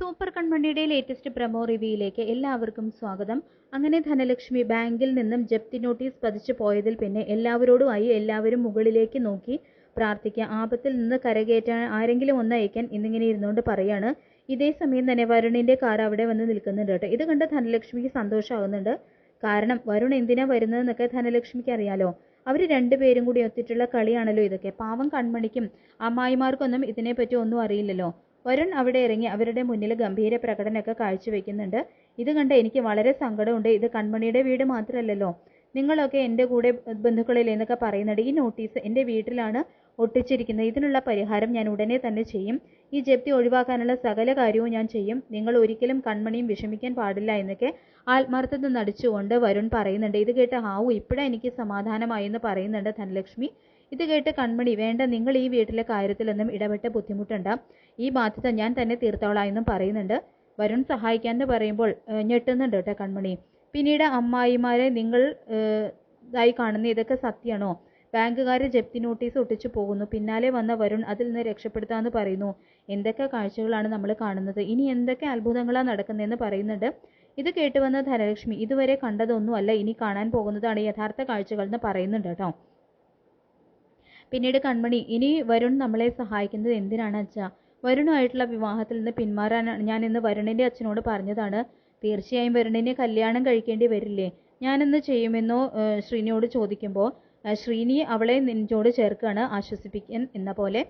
Super കൺമണിയുടെ latest promo റിവ്യൂയിലേക്ക് എല്ലാവർക്കും സ്വാഗതം. അങ്ങനെ ധനലക്ഷ്മി ബാങ്കിൽ നിന്നും ജപ്തി നോട്ടീസ് പതിച്ചു പോയതിൽ പിന്നെ എല്ലാവരോടുമായി എല്ലാവരും മുകളിലേക്ക് നോക്കി പ്രാർത്ഥിക്കുക, ആപത്തിൽ നിന്ന് കരകയറ്റാൻ ആരെങ്കിലും ഒന്ന് അയക്കാൻ എന്നിങ്ങനെ ഇരുന്നുകൊണ്ട് പറയാണ്. ഇതേ സമയം തന്നെ വരുണിന്റെ കാർ അവിടെ വന്ന് നിൽക്കുന്നുണ്ട് കേട്ടോ. ഇത് കണ്ട് ധനലക്ഷ്മിക്ക് സന്തോഷമാകുന്നുണ്ട്. കാരണം വരുൺ എന്തിനാ വരുന്നതെന്നൊക്കെ ധനലക്ഷ്മിക്ക് അറിയാലോ. അവർ രണ്ടുപേരും കൂടി ഒത്തിട്ടുള്ള കളിയാണല്ലോ ഇതൊക്കെ. പാവം കൺമണിക്കും അമ്മായിമാർക്കൊന്നും ഇതിനെപ്പറ്റി ഒന്നും അറിയില്ലല്ലോ. വരുൺ അവിടെ ഇറങ്ങി അവരുടെ മുന്നിൽ ഗംഭീര പ്രകടനമൊക്കെ കാഴ്ചവെക്കുന്നുണ്ട്. ഇത് കണ്ട് എനിക്ക് വളരെ സങ്കടമുണ്ട്. ഇത് കൺമണിയുടെ വീട് മാത്രമല്ലല്ലോ, നിങ്ങളൊക്കെ എൻ്റെ കൂടെ ബന്ധുക്കളിൽ എന്നൊക്കെ പറയുന്നുണ്ട്. ഈ നോട്ടീസ് എൻ്റെ വീട്ടിലാണ് ഒട്ടിച്ചിരിക്കുന്നത്. ഇതിനുള്ള പരിഹാരം ഞാൻ ഉടനെ തന്നെ ചെയ്യും. ഈ ജപ്തി ഒഴിവാക്കാനുള്ള സകല കാര്യവും ഞാൻ ചെയ്യും. നിങ്ങൾ ഒരിക്കലും കൺമണിയും വിഷമിക്കാൻ പാടില്ല എന്നൊക്കെ ആത്മാർത്ഥത നടിച്ചുകൊണ്ട് വരുൺ പറയുന്നുണ്ട്. ഇത് കേട്ട് ഹാവു ഇപ്പോഴാണ് എനിക്ക് സമാധാനമായി എന്ന് പറയുന്നുണ്ട് ധനലക്ഷ്മി. ഇത് കേട്ട് കൺമണി, വേണ്ട, നിങ്ങൾ ഈ വീട്ടിലെ കാര്യത്തിലൊന്നും ഇടപെട്ട് ബുദ്ധിമുട്ടണ്ട, ഈ ബാധ്യത ഞാൻ തന്നെ തീർത്തോളാം എന്നും പറയുന്നുണ്ട്. വരുൺ സഹായിക്കാമെന്ന് പറയുമ്പോൾ ഞെട്ടുന്നുണ്ട് കേട്ടോ കൺമണി. പിന്നീട് അമ്മായിമാരെ നിങ്ങൾ ഇതായി കാണുന്ന ഇതൊക്കെ സത്യമാണോ? ബാങ്കുകാർ ജപ്തി നോട്ടീസ് ഒട്ടിച്ചു പോകുന്നു, പിന്നാലെ വന്ന വരുൺ അതിൽ നിന്ന് രക്ഷപ്പെടുത്താമെന്ന് പറയുന്നു. എന്തൊക്കെ കാഴ്ചകളാണ് നമ്മൾ കാണുന്നത്, ഇനി എന്തൊക്കെ അത്ഭുതങ്ങളാണ് നടക്കുന്നതെന്ന് പറയുന്നുണ്ട്. ഇത് കേട്ടുവന്ന ധനലക്ഷ്മി, ഇതുവരെ കണ്ടതൊന്നുമല്ല, ഇനി കാണാൻ പോകുന്നതാണ് യഥാർത്ഥ കാഴ്ചകൾ എന്ന് പറയുന്നുണ്ട് കേട്ടോ. പിന്നീട് കൺമണി, ഇനി വരുൺ നമ്മളെ സഹായിക്കുന്നത് എന്തിനാണ് അച്ഛാ? വരുണുമായിട്ടുള്ള വിവാഹത്തിൽ നിന്ന് പിന്മാറാനാണ് ഞാൻ ഇന്ന് വരുണിൻ്റെ അച്ഛനോട് പറഞ്ഞതാണ്. തീർച്ചയായും വരുണിനെ കല്യാണം കഴിക്കേണ്ടി വരില്ലേ? ഞാനെന്ന് ചെയ്യുമെന്നോ ശ്രീനിയോട് ചോദിക്കുമ്പോൾ ശ്രീനി അവളെ നെഞ്ചോട് ചേർക്കുകയാണ് ആശ്വസിപ്പിക്കാൻ എന്ന പോലെ.